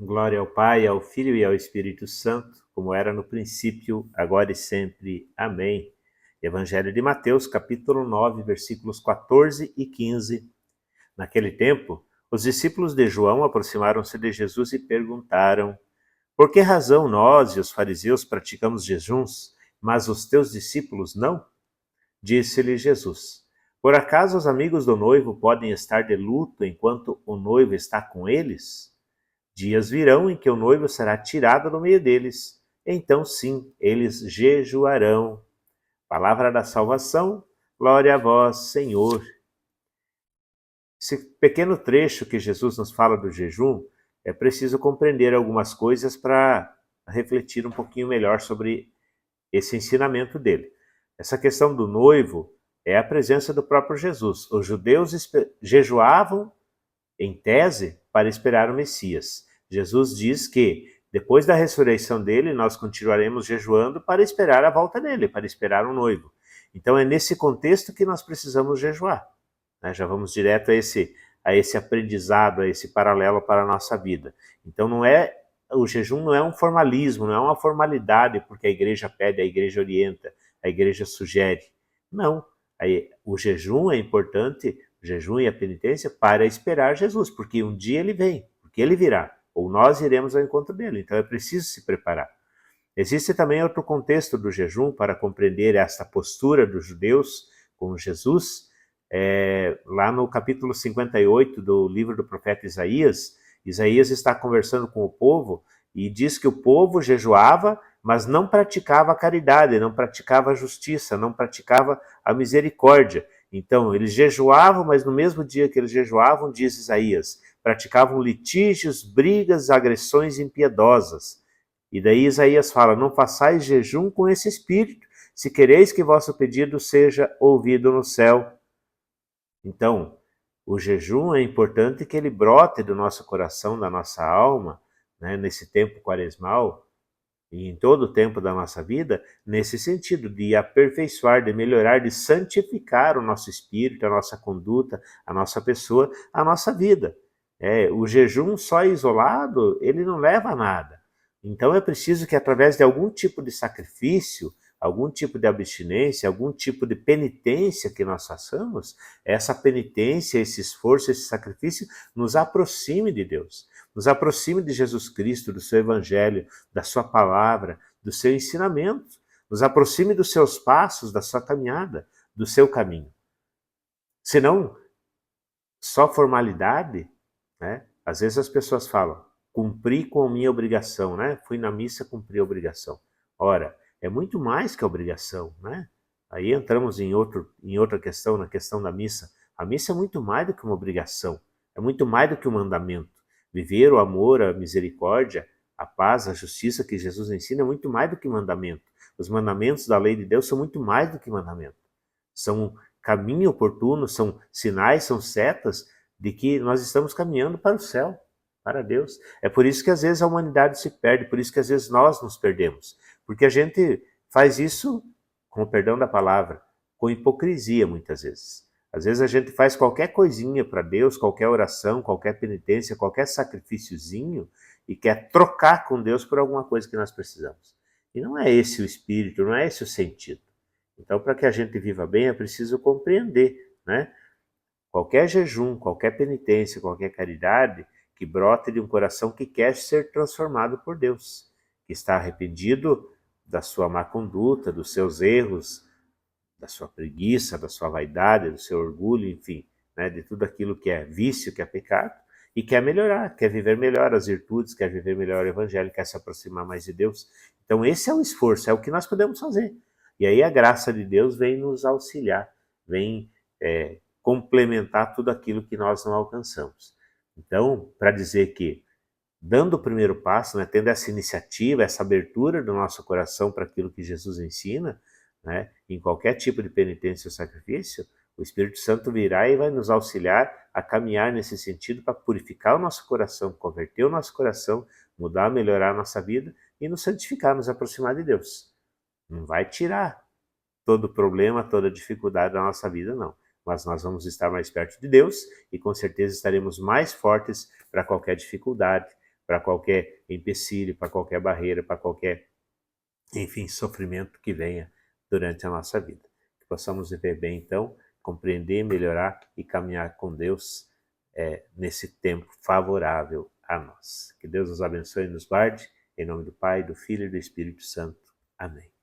Glória ao Pai, ao Filho e ao Espírito Santo, como era no princípio, agora e sempre. Amém. Evangelho de Mateus, capítulo 9, versículos 14 e 15. Naquele tempo, os discípulos de João aproximaram-se de Jesus e perguntaram: Por que razão nós e os fariseus praticamos jejuns, mas os teus discípulos não? Disse-lhe Jesus: Por acaso os amigos do noivo podem estar de luto enquanto o noivo está com eles? Dias virão em que o noivo será tirado do meio deles. Então, sim, eles jejuarão. Palavra da salvação, glória a vós, Senhor. Esse pequeno trecho que Jesus nos fala do jejum, é preciso compreender algumas coisas para refletir um pouquinho melhor sobre esse ensinamento dele. Essa questão do noivo é a presença do próprio Jesus. Os judeus jejuavam, em tese, para esperar o Messias. Jesus diz que depois da ressurreição dele, nós continuaremos jejuando para esperar a volta dele, para esperar o noivo. Então é nesse contexto que nós precisamos jejuar. Já vamos direto a esse aprendizado, a esse paralelo para a nossa vida. Então o jejum não é um formalismo, não é uma formalidade porque a igreja pede, a igreja orienta, a igreja sugere. Não. O jejum é importante, o jejum e a penitência, para esperar Jesus, porque um dia ele vem, porque ele virá, ou nós iremos ao encontro dele. Então é preciso se preparar. Existe também outro contexto do jejum para compreender esta postura dos judeus com Jesus. Lá no capítulo 58 do livro do profeta Isaías, Isaías está conversando com o povo e diz que o povo jejuava, mas não praticava a caridade, não praticava a justiça, não praticava a misericórdia. Então, eles jejuavam, mas no mesmo dia que eles jejuavam, diz Isaías, praticavam litígios, brigas, agressões impiedosas. E daí Isaías fala: Não façais jejum com esse espírito, se quereis que vosso pedido seja ouvido no céu. Então, o jejum é importante que ele brote do nosso coração, da nossa alma, né, nesse tempo quaresmal e em todo o tempo da nossa vida, nesse sentido de aperfeiçoar, de melhorar, de santificar o nosso espírito, a nossa conduta, a nossa pessoa, a nossa vida. O jejum só isolado, ele não leva a nada. Então é preciso que através de algum tipo de sacrifício, algum tipo de abstinência, algum tipo de penitência que nós façamos, essa penitência, esse esforço, esse sacrifício nos aproxime de Deus, nos aproxime de Jesus Cristo, do seu Evangelho, da sua palavra, do seu ensinamento, nos aproxime dos seus passos, da sua caminhada, do seu caminho. Senão, só formalidade, né? Às vezes as pessoas falam, cumpri com a minha obrigação, né? Fui na missa, cumpri a obrigação. Ora, é muito mais que a obrigação, né? Aí entramos em outra questão, na questão da missa. A missa é muito mais do que uma obrigação, é muito mais do que um mandamento. Viver o amor, a misericórdia, a paz, a justiça que Jesus ensina é muito mais do que mandamento. Os mandamentos da lei de Deus são muito mais do que mandamento. São caminho oportuno, são sinais, são setas de que nós estamos caminhando para o céu, para Deus. É por isso que às vezes a humanidade se perde, por isso que às vezes nós nos perdemos. Porque a gente faz isso, com o perdão da palavra, com hipocrisia muitas vezes. Às vezes a gente faz qualquer coisinha para Deus, qualquer oração, qualquer penitência, qualquer sacrifíciozinho e quer trocar com Deus por alguma coisa que nós precisamos. E não é esse o espírito, não é esse o sentido. Então, para que a gente viva bem, é preciso compreender, né? Qualquer jejum, qualquer penitência, qualquer caridade que brote de um coração que quer ser transformado por Deus, que está arrependido da sua má conduta, dos seus erros, da sua preguiça, da sua vaidade, do seu orgulho, enfim, né, de tudo aquilo que é vício, que é pecado, e quer melhorar, quer viver melhor as virtudes, quer viver melhor o evangelho, quer se aproximar mais de Deus. Então esse é o esforço, é o que nós podemos fazer. E aí a graça de Deus vem nos auxiliar, vem complementar tudo aquilo que nós não alcançamos. Então, para dizer que, dando o primeiro passo, né, tendo essa iniciativa, essa abertura do nosso coração para aquilo que Jesus ensina, né, em qualquer tipo de penitência ou sacrifício, o Espírito Santo virá e vai nos auxiliar a caminhar nesse sentido para purificar o nosso coração, converter o nosso coração, mudar, melhorar a nossa vida e nos santificar, nos aproximar de Deus. Não vai tirar todo o problema, toda a dificuldade da nossa vida, não. Mas nós vamos estar mais perto de Deus e com certeza estaremos mais fortes para qualquer dificuldade, para qualquer empecilho, para qualquer barreira, para qualquer, enfim, sofrimento que venha durante a nossa vida. Que possamos viver bem, então, compreender, melhorar e caminhar com Deus nesse tempo favorável a nós. Que Deus nos abençoe e nos guarde, em nome do Pai, do Filho e do Espírito Santo. Amém.